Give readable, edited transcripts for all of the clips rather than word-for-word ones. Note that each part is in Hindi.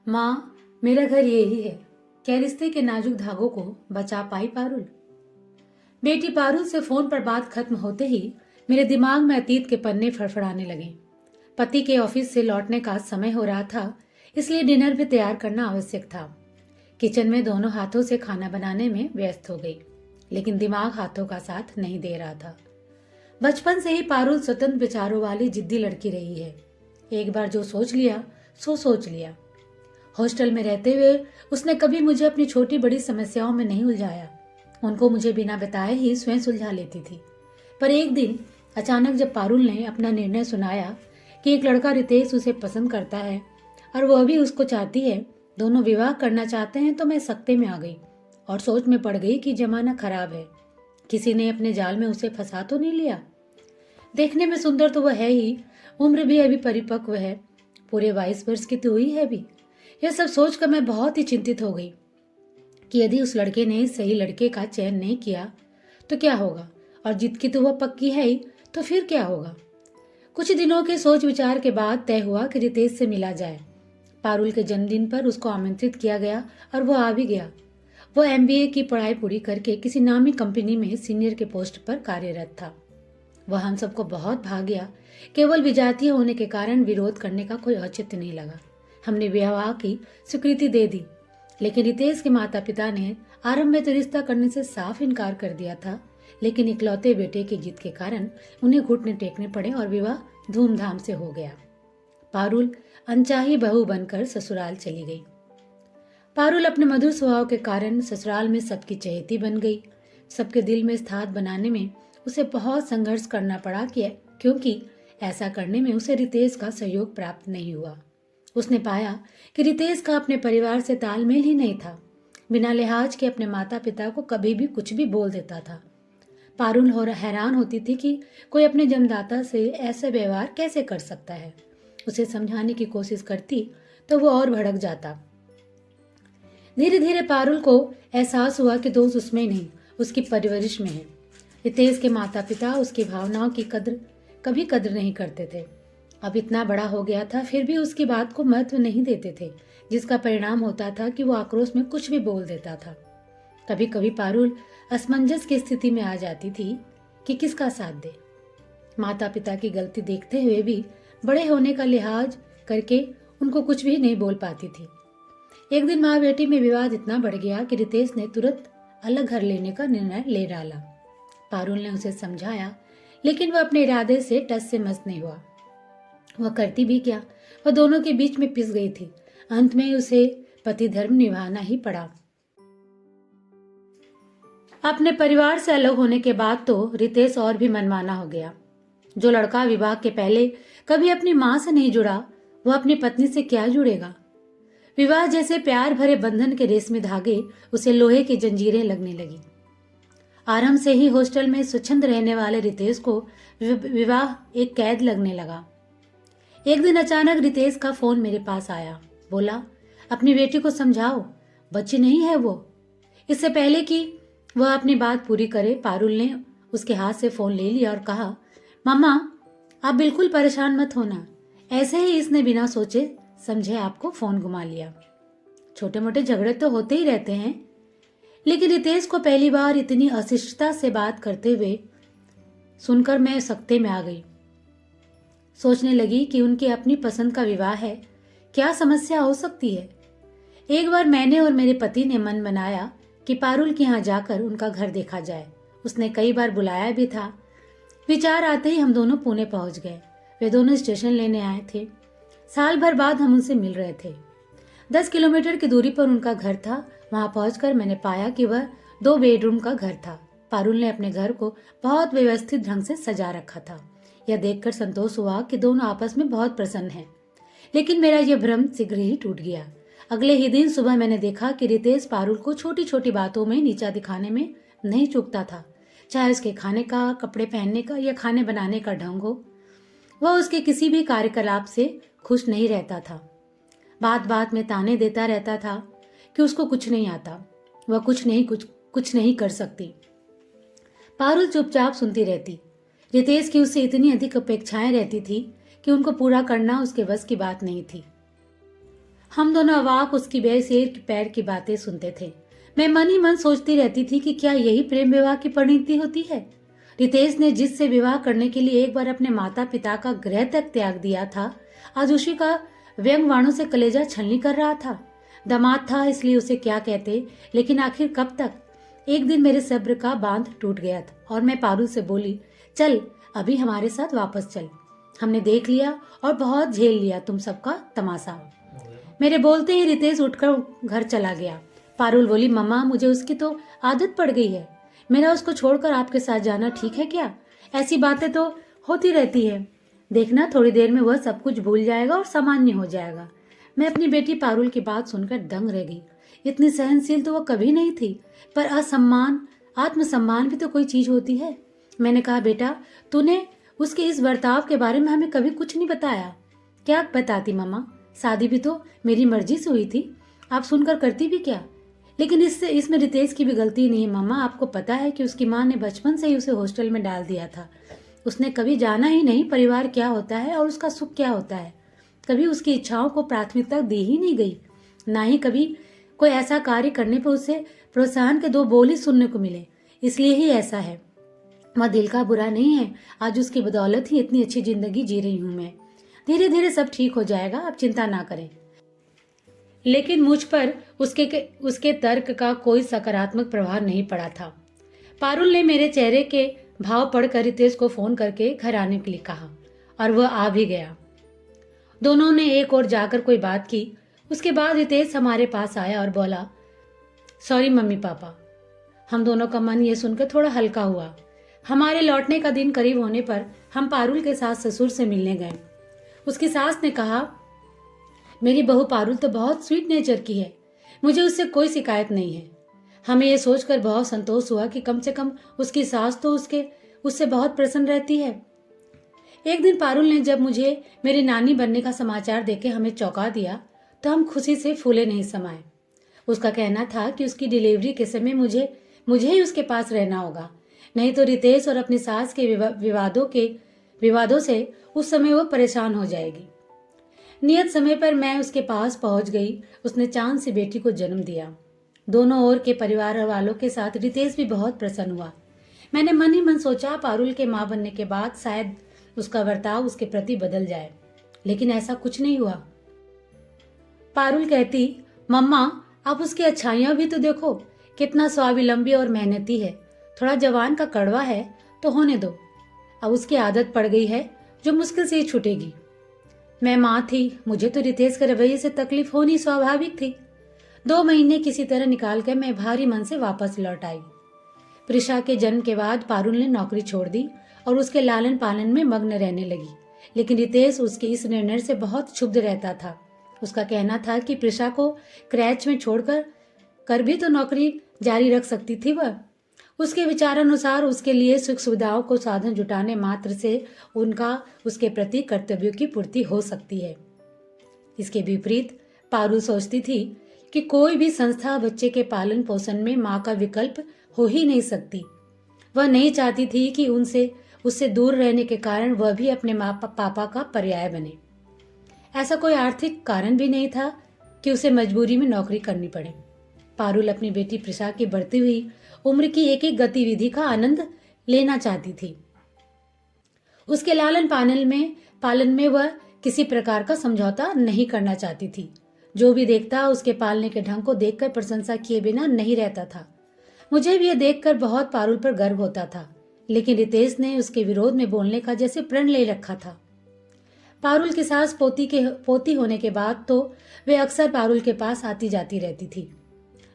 माँ, मेरा घर यही है। क्या रिश्ते के नाजुक धागों को बचा पाई पारुल? बेटी पारुल से फोन पर बात खत्म होते ही मेरे दिमाग में अतीत के पन्ने फड़फड़ाने लगे। पति के ऑफिस से लौटने का समय हो रहा था, इसलिए डिनर भी तैयार करना आवश्यक था। किचन में दोनों हाथों से खाना बनाने में व्यस्त हो गई, लेकिन दिमाग हाथों का साथ नहीं दे रहा था। बचपन से ही पारुल स्वतंत्र विचारों वाली जिद्दी लड़की रही है। एक बार जो सोच लिया सो सोच लिया। हॉस्टल में रहते हुए उसने कभी मुझे अपनी छोटी बड़ी समस्याओं में नहीं उलझाया। उनको मुझे बिना बताए ही स्वयं सुलझा लेती थी। पर एक दिन अचानक जब पारुल ने अपना निर्णय सुनाया कि एक लड़का रितेश उसे पसंद करता है और वह भी उसको चाहती है, दोनों विवाह करना चाहते हैं, तो मैं सकते में आ गई और सोच में पड़ गई कि जमाना खराब है। किसी ने अपने जाल में उसे फंसा तो नहीं लिया। देखने में सुंदर तो वह है ही, उम्र भी अभी परिपक्व है, पूरे 22 वर्ष की तो हुई है भी। यह सब सोचकर मैं बहुत ही चिंतित हो गई कि यदि उस लड़के ने सही लड़के का चयन नहीं किया तो क्या होगा, और जिद की तो वह पक्की है ही, तो फिर क्या होगा। कुछ दिनों के सोच विचार के बाद तय हुआ कि रितेश से मिला जाए। पारुल के जन्मदिन पर उसको आमंत्रित किया गया और वह आ भी गया। वह एमबीए की पढ़ाई पूरी करके किसी नामी कंपनी में सीनियर के पोस्ट पर कार्यरत था। वह हम सबको बहुत भा गया। केवल विजातीय होने के कारण विरोध करने का कोई औचित्य नहीं लगा। हमने विवाह की स्वीकृति दे दी, लेकिन रितेश के माता पिता ने आरंभ में तो रिश्ता करने से साफ इनकार कर दिया था, लेकिन इकलौते बेटे की जिद के कारण उन्हें घुटने टेकने पड़े और विवाह धूमधाम से हो गया। पारुल अनचाही बहू बनकर ससुराल चली गई। पारुल अपने मधुर स्वभाव के कारण ससुराल में सबकी चहेती बन गई। सबके दिल में स्थान बनाने में उसे बहुत संघर्ष करना पड़ा, क्योंकि ऐसा करने में उसे रितेश का सहयोग प्राप्त नहीं हुआ। उसने पाया कि रितेश का अपने परिवार से तालमेल ही नहीं था। बिना लिहाज के अपने माता पिता को कभी भी कुछ भी बोल देता था। पारुल हैरान होती थी कि कोई अपने जन्मदाता से ऐसा व्यवहार कैसे कर सकता है। उसे समझाने की कोशिश करती तो वो और भड़क जाता। धीरे धीरे पारुल को एहसास हुआ कि दोष उसमें नहीं, उसकी परवरिश में है। रितेश के माता पिता उसकी भावनाओं की कभी कदर नहीं करते थे। अब इतना बड़ा हो गया था, फिर भी उसकी बात को महत्व नहीं देते थे, जिसका परिणाम होता था कि वो आक्रोश में कुछ भी बोल देता था। कभी कभी पारुल असमंजस की स्थिति में आ जाती थी कि किसका साथ दे। माता पिता की गलती देखते हुए भी बड़े होने का लिहाज करके उनको कुछ भी नहीं बोल पाती थी। एक दिन माँ बेटी में विवाद इतना बढ़ गया कि रितेश ने तुरंत अलग घर लेने का निर्णय ले डाला। पारुल ने उसे समझाया, लेकिन वह अपने इरादे से टस से मस नहीं हुआ। वह करती भी क्या, वह दोनों के बीच में पिस गई थी। अंत में उसे पति धर्म निभाना ही पड़ा। अपने परिवार से अलग होने के बाद तो रितेश और भी मनमाना हो गया। जो लड़का विवाह के पहले कभी अपनी मां से नहीं जुड़ा, वह अपनी पत्नी से क्या जुड़ेगा। विवाह जैसे प्यार भरे बंधन के रेशमी धागे उसे लोहे की जंजीरें लगने लगी। आरंभ से ही हॉस्टल में स्वच्छंद रहने वाले रितेश को विवाह एक कैद लगने लगा। एक दिन अचानक रितेश का फोन मेरे पास आया। बोला, अपनी बेटी को समझाओ, बच्ची नहीं है वो। इससे पहले कि वह अपनी बात पूरी करे, पारुल ने उसके हाथ से फोन ले लिया और कहा, मम्मा आप बिल्कुल परेशान मत होना, ऐसे ही इसने बिना सोचे समझे आपको फोन घुमा लिया। छोटे मोटे झगड़े तो होते ही रहते हैं, लेकिन रितेश को पहली बार इतनी अशिष्टता से बात करते हुए सुनकर मैं सकते में आ गई। सोचने लगी कि उनकी अपनी पसंद का विवाह है, क्या समस्या हो सकती है। एक बार मैंने और मेरे पति ने मन बनाया कि पारुल के यहाँ जाकर उनका घर देखा जाए। उसने कई बार बुलाया भी था। विचार आते ही हम दोनों पुणे पहुंच गए। वे दोनों स्टेशन लेने आए थे। साल भर बाद हम उनसे मिल रहे थे। 10 किलोमीटर की दूरी पर उनका घर था। वहां पहुंचकर मैंने पाया कि वह 2 बेडरूम का घर था। पारुल ने अपने घर को बहुत व्यवस्थित ढंग से सजा रखा था। यह देखकर संतोष हुआ कि दोनों आपस में बहुत प्रसन्न हैं। लेकिन मेरा यह भ्रम शीघ्र ही टूट गया। अगले ही दिन सुबह मैंने देखा कि रितेश पारुल को छोटी छोटी बातों में नीचा दिखाने में नहीं चूकता था, चाहे उसके खाने का, कपड़े पहनने का या खाने बनाने का ढंग हो। वह उसके किसी भी कार्यकलाप से खुश नहीं रहता था। बात बात में ताने देता रहता था कि उसको कुछ नहीं आता, वह कुछ नहीं कर सकती। पारुल चुपचाप सुनती रहती। रितेश की उससे इतनी अधिक अपेक्षाएं रहती थी कि उनको पूरा करना उसके बस की बात नहीं थी। हम दोनों अवाक उसकी बेसिर पैर की बातें सुनते थे। मैं मन ही मन सोचती रहती थी कि क्या यही प्रेम विवाह की परिणति होती है। रितेश ने जिससे विवाह करने के लिए एक बार अपने माता पिता का गृह तक त्याग दिया था, आज उसी का व्यंग वाणों से कलेजा छलनी कर रहा था। दामाद था इसलिए उसे क्या कहते, लेकिन आखिर कब तक। एक दिन मेरे सब्र का बांध टूट गया था और मैं पारुल से बोली, चल अभी हमारे साथ वापस चल। हमने देख लिया और बहुत झेल लिया तुम सबका तमाशा। मेरे बोलते ही रितेश उठकर घर चला गया। पारुल बोली, मम्मा मुझे उसकी तो आदत पड़ गई है। मेरा उसको छोड़कर आपके साथ जाना ठीक है क्या? ऐसी बातें तो होती रहती है। देखना थोड़ी देर में वह सब कुछ भूल जाएगा और सामान्य हो जाएगा। मैं अपनी बेटी पारुल की बात सुनकर दंग रह गई। इतनी सहनशील तो वह कभी नहीं थी, पर असम्मान आत्मसम्मान भी तो कोई चीज होती है। मैंने कहा, बेटा तूने उसके इस बर्ताव के बारे में हमें कभी कुछ नहीं बताया। क्या बताती मम्मा, शादी भी तो मेरी मर्जी से हुई थी, आप सुनकर करती भी क्या। लेकिन इसमें रितेश की भी गलती नहीं है मम्मा। आपको पता है कि उसकी माँ ने बचपन से ही उसे हॉस्टल में डाल दिया था। उसने कभी जाना ही नहीं परिवार क्या होता है और उसका सुख क्या होता है। कभी उसकी इच्छाओं को प्राथमिकता दी ही नहीं गई, ना ही कभी कोई ऐसा कार्य करने पर उसे प्रोत्साहन के दो बोल ही सुनने को मिले। इसलिए ही ऐसा है। वह दिल का बुरा नहीं है, आज उसकी बदौलत ही इतनी अच्छी जिंदगी जी रही हूं मैं। धीरे धीरे सब ठीक हो जाएगा, आप चिंता ना करें। लेकिन मुझ पर उसके तर्क का कोई सकारात्मक प्रभाव नहीं पड़ा था। पारुल ने मेरे चेहरे के भाव पढ़कर रितेश को फोन करके घर आने के लिए कहा और वह आ भी गया। दोनों ने एक और जाकर कोई बात की। उसके बाद रितेश हमारे पास आया और बोला, सॉरी मम्मी पापा। हम दोनों का मन ये सुनकर थोड़ा हल्का हुआ। हमारे लौटने का दिन करीब होने पर हम पारुल के सास ससुर से मिलने गए। उसकी सास ने कहा, मेरी बहू पारुल तो बहुत स्वीट नेचर की है, मुझे उससे कोई शिकायत नहीं है। हमें यह सोचकर बहुत संतोष हुआ कि कम से कम उसकी सास तो उससे बहुत प्रसन्न रहती है। एक दिन पारुल ने जब मुझे मेरी नानी बनने का समाचार देके हमें चौंका दिया तो हम खुशी से फूले नहीं समाये। उसका कहना था कि उसकी डिलीवरी के समय मुझे ही उसके पास रहना होगा, नहीं तो रितेश और अपनी सास के विवादों से उस समय वो परेशान हो जाएगी। नियत समय पर मैं उसके पास पहुंच गई। उसने चांद सी बेटी को जन्म दिया। दोनों ओर के परिवार वालों के साथ रितेश भी बहुत प्रसन्न हुआ। मैंने मन ही मन सोचा पारुल के मां बनने के बाद शायद उसका बर्ताव उसके प्रति बदल जाए, लेकिन ऐसा कुछ नहीं हुआ। पारुल कहती, मम्मा आप उसकी अच्छाइयां भी तो देखो, कितना स्वावलंबी और मेहनती है। थोड़ा जवान का कड़वा है तो होने दो, अब उसकी आदत पड़ गई है जो मुश्किल से ही छूटेगी। मैं माँ थी, मुझे तो रितेश के रवैये से तकलीफ होनी स्वाभाविक थी। 2 महीने किसी तरह निकाल कर मैं भारी मन से वापस लौट आई। प्रिशा के जन्म के बाद पारुल ने नौकरी छोड़ दी और उसके लालन पालन में मग्न रहने लगी, लेकिन रितेश उसके इस निर्णय से बहुत क्षुब्ध रहता था। उसका कहना था कि प्रिशा को क्रैच में छोड़कर भी तो नौकरी जारी रख सकती थी वह। उसके विचारानुसार उसके लिए सुख सुविधाओं को साधन जुटाने मात्र से उसके प्रति कर्तव्यों की पूर्ति हो सकती है। इसके विपरीत पारुल सोचती थी कि कोई भी संस्था बच्चे के पालन पोषण में माँ का विकल्प हो ही नहीं सकती। वह नहीं चाहती थी कि उससे दूर रहने के कारण वह भी अपने माँ पापा का पर्याय बने। ऐसा कोई आर्थिक कारण भी नहीं था कि उसे मजबूरी में नौकरी करनी पड़े। पारुल अपनी बेटी प्रिशा की बढ़ती हुई उम्र की एक एक गतिविधि का आनंद लेना चाहती थी। उसके लालन पालन में वह किसी प्रकार का समझौता नहीं करना चाहती थी। जो भी देखता उसके पालने के ढंग को देखकर प्रशंसा किए बिना नहीं रहता था। मुझे भी यह देखकर बहुत पारुल पर गर्व होता था, लेकिन रितेश ने उसके विरोध में बोलने का जैसे प्रण ले रखा था। पारुल की सास पोती होने के बाद तो वे अक्सर पारुल के पास आती जाती रहती थी।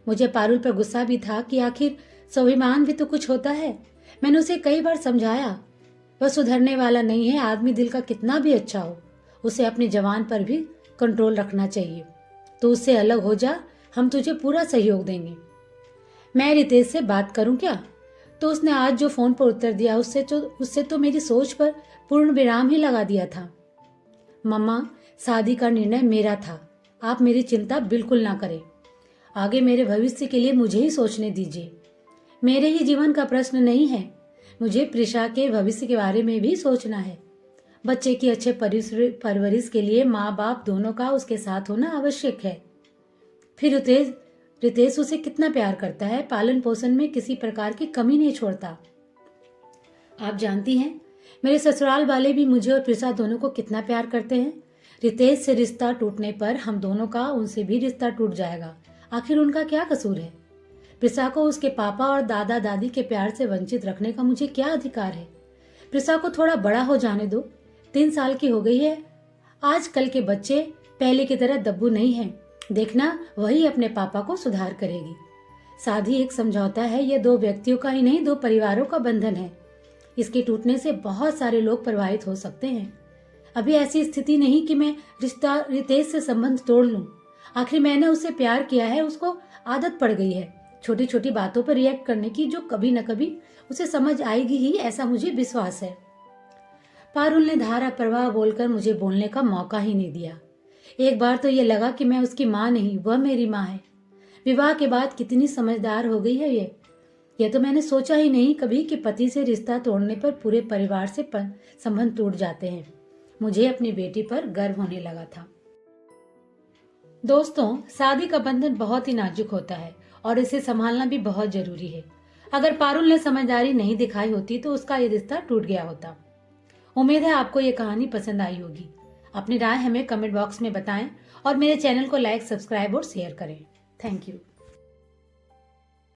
मुझे पारुल पर गुस्सा भी था कि आखिर स्वाभिमान भी तो कुछ होता है। मैंने उसे कई बार समझाया, वह सुधरने वाला नहीं है। आदमी दिल का कितना भी अच्छा हो, उसे अपनी जवान पर भी कंट्रोल रखना चाहिए। तो उससे अलग हो जा, हम तुझे पूरा सहयोग देंगे। मैं रितेश से बात करूं क्या? तो उसने आज जो फोन पर उत्तर दिया उससे तो मेरी सोच पर पूर्ण विराम ही लगा दिया था। मम्मा, शादी का निर्णय मेरा था, आप मेरी चिंता बिल्कुल ना करें। आगे मेरे भविष्य के लिए मुझे ही सोचने दीजिए। मेरे ही जीवन का प्रश्न नहीं है, मुझे प्रिशा के भविष्य के बारे में भी सोचना है। बच्चे की अच्छे परवरिश के लिए माँ बाप दोनों का उसके साथ होना आवश्यक है। फिर रितेश उसे कितना प्यार करता है, पालन पोषण में किसी प्रकार की कमी नहीं छोड़ता। आप जानती हैं, मेरे ससुराल वाले भी मुझे और प्रिसा दोनों को कितना प्यार करते हैं। रितेश से रिश्ता टूटने पर हम दोनों का उनसे भी रिश्ता टूट जाएगा। आखिर उनका क्या कसूर है? प्रिसा को उसके पापा और दादा दादी के प्यार से वंचित रखने का मुझे क्या अधिकार है? प्रिसा को थोड़ा बड़ा हो जाने दो, 3 साल की हो गई है। आजकल के बच्चे पहले की तरह दब्बू नहीं हैं। देखना, वही अपने पापा को सुधार करेगी। शादी एक समझौता है, यह 2 व्यक्तियों का ही नहीं, 2 परिवारों का बंधन है। इसके टूटने से बहुत सारे लोग प्रभावित हो सकते हैं। अभी ऐसी स्थिति नहीं कि मैं रितेश से संबंध तोड़ लूं। आखिर मैंने उससे प्यार किया है, उसको आदत पड़ गई है छोटी छोटी बातों पर रिएक्ट करने की, जो कभी न कभी उसे समझ आएगी ही, ऐसा मुझे विश्वास है। पारुल ने धारा प्रवाह बोलकर मुझे बोलने का मौका ही नहीं दिया। एक बार तो ये लगा कि मैं उसकी माँ नहीं, वह मेरी माँ है। विवाह के बाद कितनी समझदार हो गई है यह तो मैंने सोचा ही नहीं कभी कि पति से रिश्ता तोड़ने पर पूरे परिवार से संबंध टूट जाते हैं। मुझे अपनी बेटी पर गर्व होने लगा था। दोस्तों, शादी का बंधन बहुत ही नाजुक होता है और इसे संभालना भी बहुत जरूरी है। अगर पारुल ने समझदारी नहीं दिखाई होती तो उसका ये रिश्ता टूट गया होता। उम्मीद है आपको ये कहानी पसंद आई होगी। अपनी राय हमें कमेंट बॉक्स में बताएं और मेरे चैनल को लाइक, सब्सक्राइब और शेयर करें। Thank you.